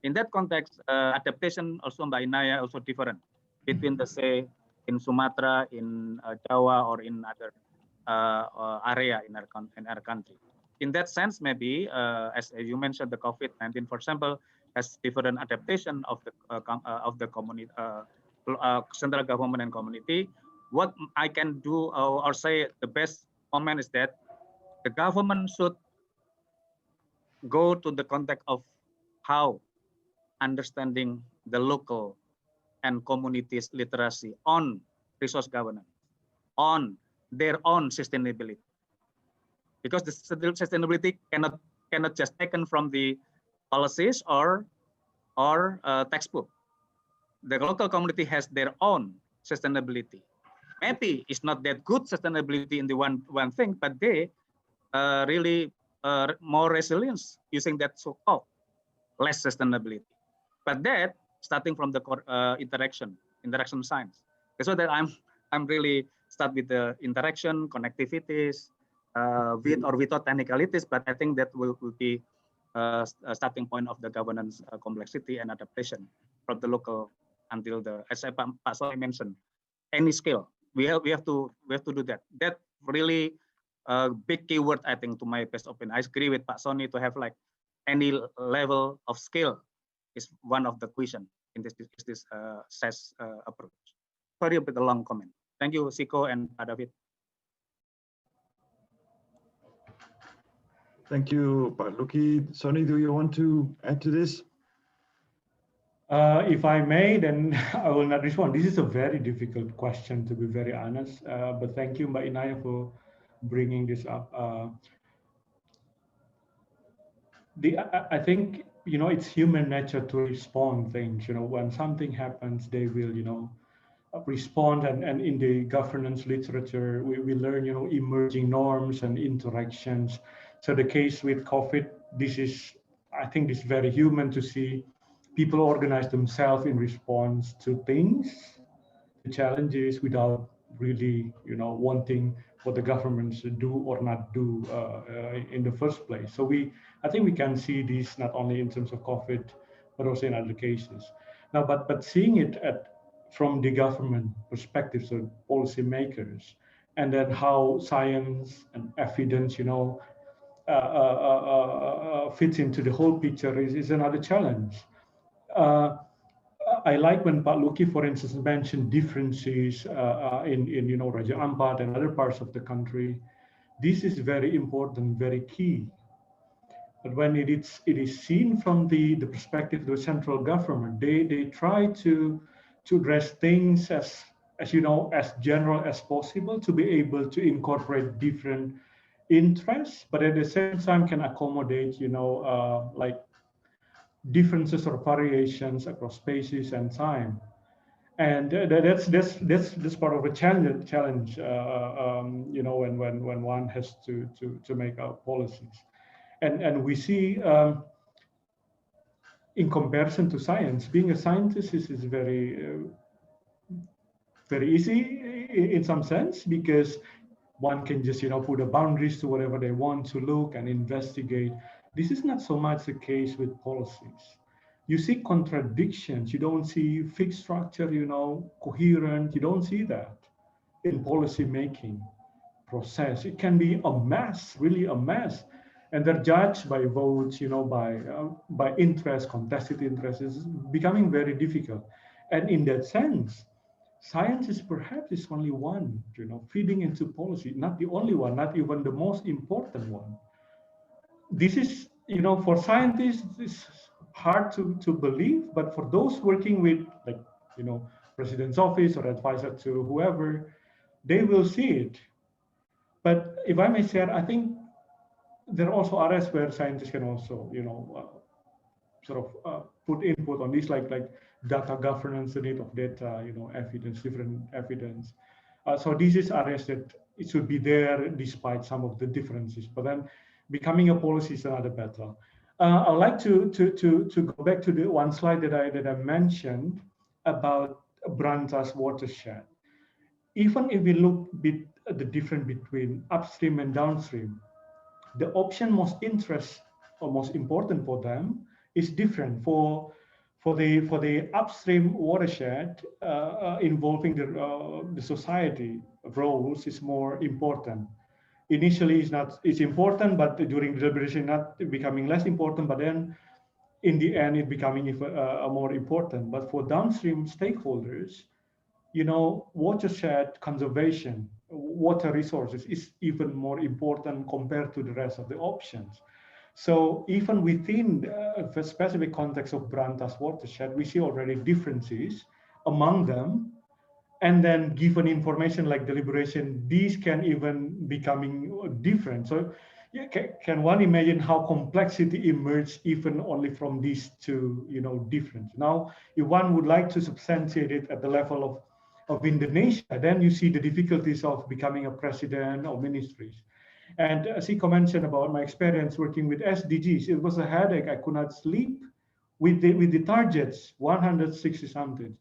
In that context, adaptation also Mbak Inaya also different between the say in Sumatra, in Jawa, or in other area in our country. In that sense, maybe as you mentioned, the COVID-19, for example, has different adaptation of the community, central government and community. What I can do or say the best comment is that the government should go to the context of how understanding the local and communities literacy on resource governance, on their own sustainability, because the sustainability cannot just taken from the policies or textbook. The local community has their own sustainability. Maybe it's not that good sustainability in the one thing, but they really more resilience using that so-called less sustainability. But that starting from the interaction science. That's why that I'm really start with the interaction, connectivities, with or without technicalities. But I think that will be a starting point of the governance complexity and adaptation from the local until the, as Pak Soleh mentioned, any scale. We have to do that. That really big keyword, I think, to my best opinion. I agree with Pak Soni to have like any level of scale is one of the question in this SES approach. Sorry about the long comment. Thank you, Siko and Pak David. Thank you, Pak Lucky. Soni, do you want to add to this? If I may, then I will not respond. This is a very difficult question, to be very honest. But thank you, Mbak Inaya, for bringing this up. I think, it's human nature to respond things. When something happens, they will, respond. And in the governance literature, we learn, emerging norms and interactions. So the case with COVID, I think this is very human to see people organize themselves in response to things, the challenges, without really, wanting what the government should do or not do in the first place. So I think we can see this not only in terms of COVID, but also in other cases. Now, but seeing it from the government perspective, so policymakers, and then how science and evidence, fits into the whole picture is another challenge. I like when Pak Lucky, for instance, mentioned differences in Raja Ampat and other parts of the country. This is very important, very key. But when it is seen from the perspective of the central government, they try to address things as general as possible, to be able to incorporate different interests, but at the same time can accommodate, like differences or variations across spaces and time. And that's part of a challenge, when one has to make out policies. And we see, in comparison to science, being a scientist is very very easy in some sense, because one can just put the boundaries to whatever they want to look and investigate. This is not so much the case with policies. You see contradictions. You don't see fixed structure, coherent. You don't see that in policy making process. It can be a mess, really a mess. And they're judged by votes, by interest, contested interest. Is becoming very difficult. And in that sense, science is perhaps is only one, feeding into policy, not the only one, not even the most important one. This is, for scientists, it's hard to believe, but for those working with, like, president's office or advisor to whoever, they will see it. But if I may share, I think there are also areas where scientists can also, put input on this, like data governance, the need of data, evidence, different evidence. So this is areas that it should be there despite some of the differences. But then becoming a policy is another battle. I'd like to go back to the one slide that I mentioned about Brantas watershed. Even if we look at the difference between upstream and downstream, the option most interest or most important for them is different. For the upstream watershed involving the society roles is more important. Initially, it's important, but during deliberation, not becoming less important. But then, in the end, it becoming more important. But for downstream stakeholders, watershed conservation, water resources is even more important compared to the rest of the options. So even within the specific context of Brantas watershed, we see already differences among them. And then given information like deliberation, these can even becoming different. So yeah, can one imagine how complexity emerged even only from these two, difference? Now, if one would like to substantiate it at the level of Indonesia, then you see the difficulties of becoming a president or ministries. And as he mentioned about my experience working with SDGs, it was a headache. I could not sleep with the targets, 160 something.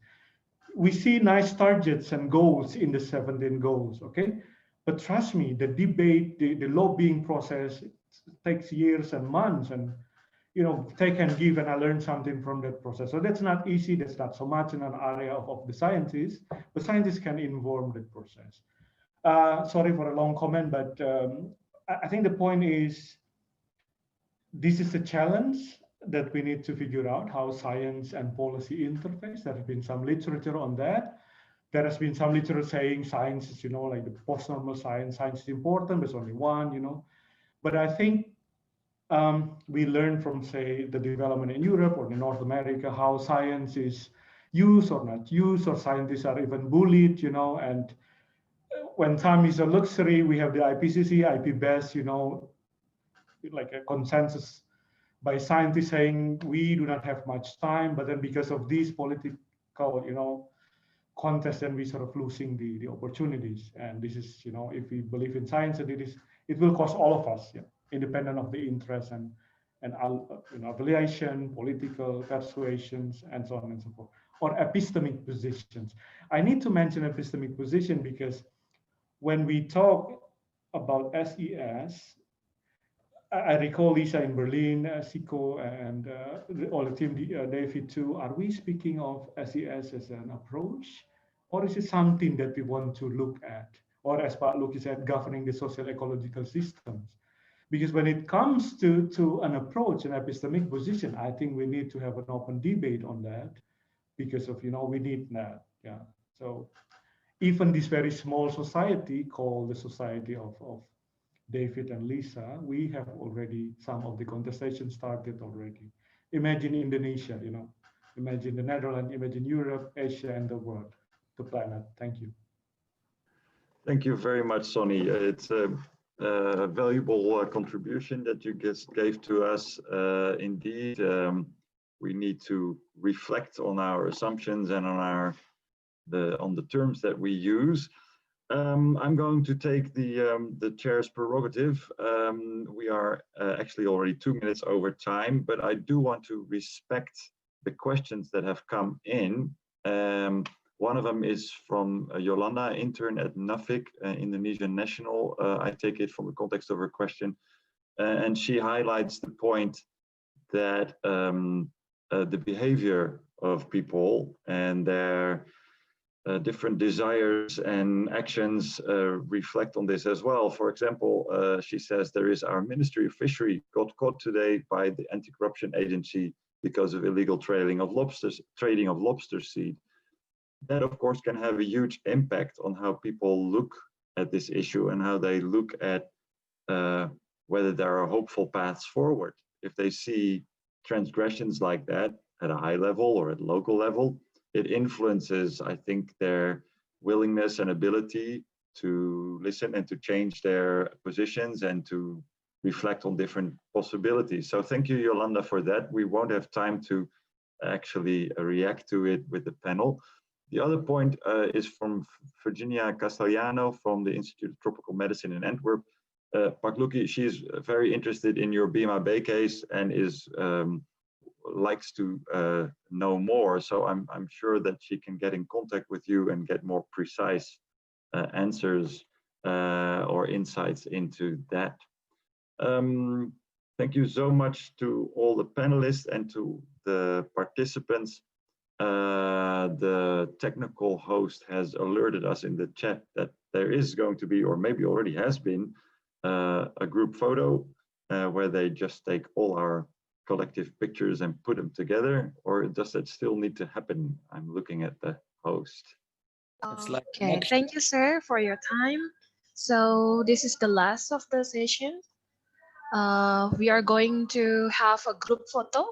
We see nice targets and goals in the 17 goals, okay? But trust me, the debate, the lobbying process takes years and months, and take and give, and I learned something from that process. So that's not easy. That's not so much in an area of the scientists, but scientists can inform that process. Sorry for a long comment, but I think the point is, this is a challenge that we need to figure out how science and policy interface. There has been some literature on that. There has been some literature saying science is, like the post-normal science is important, but it's only one, But I think we learn from, say, the development in Europe or in North America, how science is used or not used, or scientists are even bullied, and when time is a luxury, we have the IPCC, IPBES, like a consensus by scientists saying we do not have much time, but then because of these political, contests, then we sort of losing the opportunities. And this is, if we believe in science, and it will cost all of us, independent of the interest and affiliation, political persuasions, and so on and so forth, or epistemic positions. I need to mention epistemic position because when we talk about SES, I recall Lisa in Berlin, Siko, and all the team, David too. Are we speaking of SES as an approach, or is it something that we want to look at? Or as Pak Luki said, governing the social-ecological systems. Because when it comes to an approach, an epistemic position, I think we need to have an open debate on that, because of, we need that. Yeah. So even this very small society called the Society of David and Lisa, we have already some of the contestation started already. Imagine Indonesia, imagine the Netherlands, imagine Europe, Asia, and the world, the planet. Thank you. Thank you very much, Sonny. It's a valuable contribution that you just gave to us. Indeed, we need to reflect on our assumptions and on the terms that we use. I'm going to take the chair's prerogative. We are actually already 2 minutes over time, but I do want to respect the questions that have come in. One of them is from Yolanda, intern at NAFIC, Indonesian National. I take it from the context of her question. And she highlights the point that the behavior of people and their different desires and actions reflect on this as well. For example, she says there is our Ministry of Fishery got caught today by the Anti-Corruption Agency because of illegal trading of lobster seed. that of course can have a huge impact on how people look at this issue and how they look at whether there are hopeful paths forward. If they see transgressions like that at a high level or at local level, it influences, I think, their willingness and ability to listen and to change their positions and to reflect on different possibilities. So thank you, Yolanda, for that. We won't have time to actually react to it with the panel. The other point is from Virginia Castellano from the Institute of Tropical Medicine in Antwerp. Pak Luki, she's very interested in your BMA Bay case and is likes to know more. So I'm sure that she can get in contact with you and get more precise answers or insights into that. Thank you so much to all the panelists and to the participants. The technical host has alerted us in the chat that there is going to be, or maybe already has been, a group photo where they just take all our collective pictures and put them together, or does that still need to happen? I'm looking at the host. It's like Okay, thank you, sir, for your time. So this is the last of the session. We are going to have a group photo.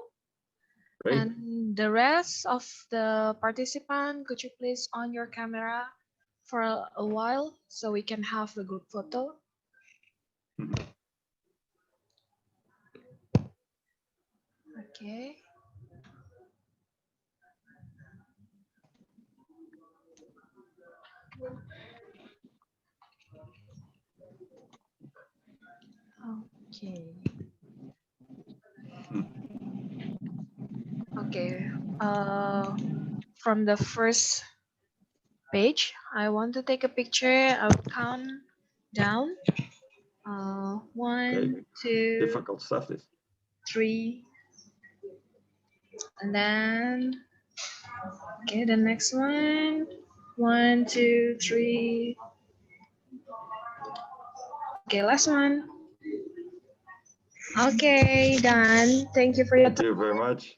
Great. And the rest of the participant, could you please on your camera for a while so we can have the group photo? Okay. Okay. Okay. From the first page, I want to take a picture. I'll count down. 1, Okay. 2, Difficult stuff, this. 3, and then okay, the next one. 1, 2, 3. Okay, last one. Okay, done. Thank you for your time. Thank you very much.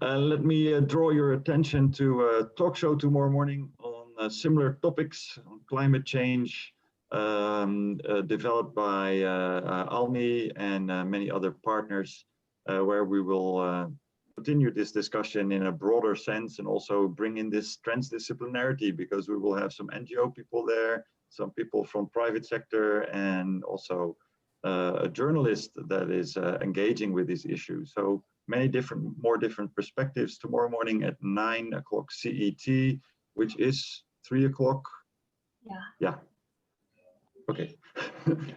Let me draw your attention to a talk show tomorrow morning on similar topics on climate change, developed by ALMI and many other partners, where we will continue this discussion in a broader sense and also bring in this transdisciplinarity, because we will have some NGO people there, some people from private sector, and also a journalist that is engaging with this issue. So many more different perspectives tomorrow morning at 9 o'clock CET, which is 3 o'clock. Yeah. Yeah. Okay.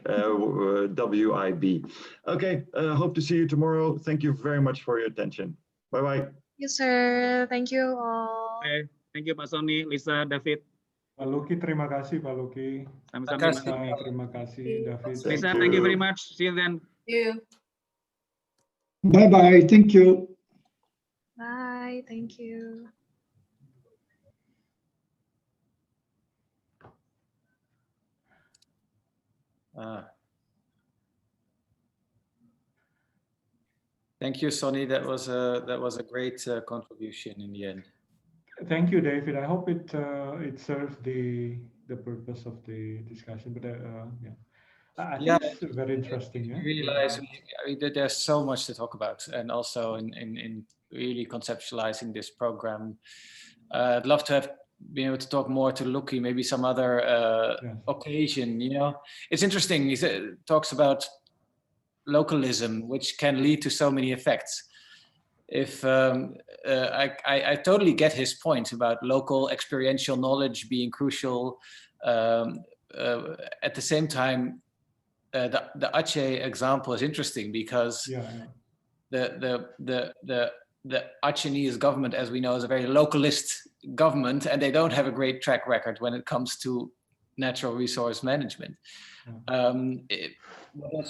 WIB. Okay. Hope to see you tomorrow. Thank you very much for your attention. Bye-bye. Yes, sir. Thank you all. Okay. Thank you, Pak Sony, Lisa, David. Pak Luki, terima kasih Pak Luki. Sama-sama, Lisa, terima kasih David. Lisa, thank you very much. See you then. Thank you. Bye-bye. Thank you. Bye. Thank you. Thank you, Sonny. That was a great contribution in the end. Thank you, David. I hope it served the purpose of the discussion. But yeah, I think it's very interesting. You Yeah? realize I mean, that there's so much to talk about, and also in really conceptualizing this program. I'd love to have been able to talk more to Luki, maybe some other occasion. You know, it's interesting. He talks about localism, which can lead to so many effects. If I totally get his point about local experiential knowledge being crucial. At the same time, the Aceh example is interesting because the Acehnese government, as we know, is a very localist government, and they don't have a great track record when it comes to natural resource management.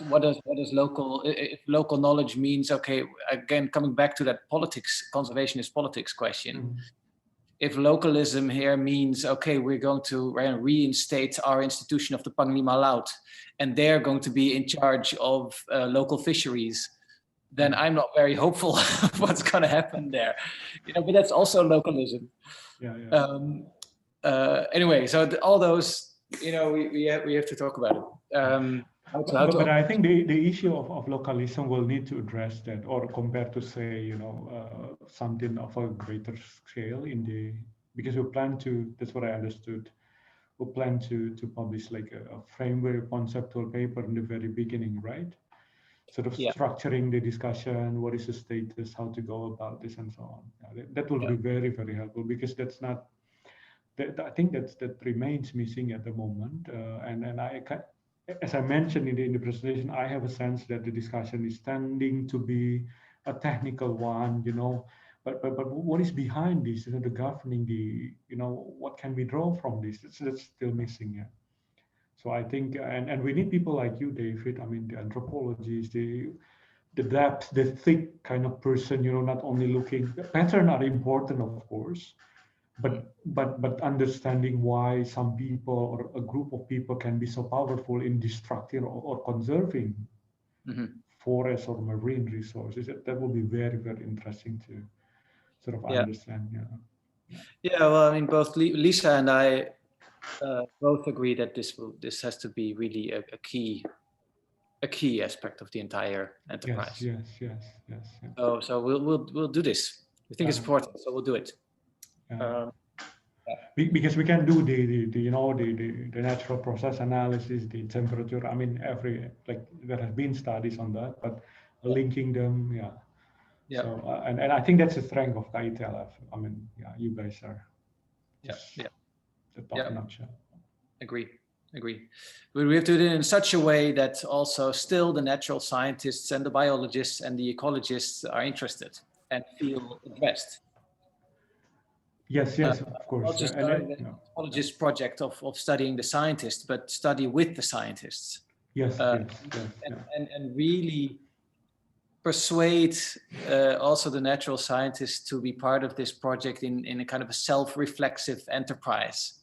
What does local, if local knowledge means, okay, again, coming back to that politics, conservationist politics question, if localism here means, okay, we're going to reinstate our institution of the Panglima Laut, and they're going to be in charge of local fisheries, then I'm not very hopeful of what's going to happen there. You know, but that's also localism. Anyway, so all those, we have to talk about it. But I think the issue of localism will need to address that, or compared to say, something of a greater scale because we plan to, that's what I understood, we plan to publish like a framework conceptual paper in the very beginning, right? Sort of structuring the discussion, what is the status, how to go about this, and so on. That will be very, very helpful, because that's not, I think that remains missing at the moment. And as I mentioned in the presentation, I have a sense that the discussion is tending to be a technical one, but what is behind this, the governing, what can we draw from this? That's still missing. Yeah. So I think, and we need people like you, David. I mean, the anthropologists, the depth, the thick kind of person, not only looking, patterns are important, of course, but understanding why some people or a group of people can be so powerful in destructing or conserving forests or marine resources. That will be very, very interesting to sort of understand. Yeah, well, I mean, both Lisa and I both agree that this has to be really a key aspect of the entire enterprise. Yes. So we'll do this. We think it's important, so we'll do it. Because we can do the natural process analysis, the temperature. I mean, there have been studies on that, but linking them, So and I think that's the strength of KITLF. I mean, you guys are the top notch. Agree. But we have to do it in such a way that also still the natural scientists and the biologists and the ecologists are interested and feel addressed. Yes, of course. Not just the ecologist project of studying the scientists, but study with the scientists. Yes. And really persuade also the natural scientists to be part of this project in a kind of a self-reflexive enterprise.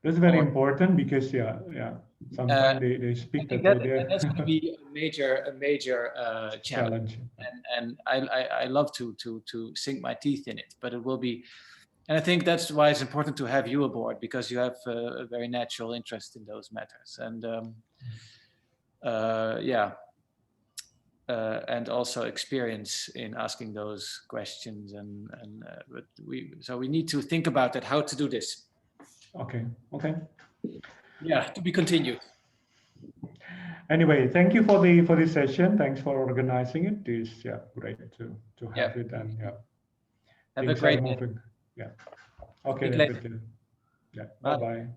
That's very important, because sometimes they speak that way. That's going to be a major challenge. And I love to sink my teeth in it, but it will be. And I think that's why it's important to have you aboard, because you have a very natural interest in those matters, and and also experience in asking those questions. But we need to think about that, how to do this. Okay. Yeah, to be continued. Anyway, thank you for this session. Thanks for organizing it. It's great to have it, and have a great day. Okay. Bye bye.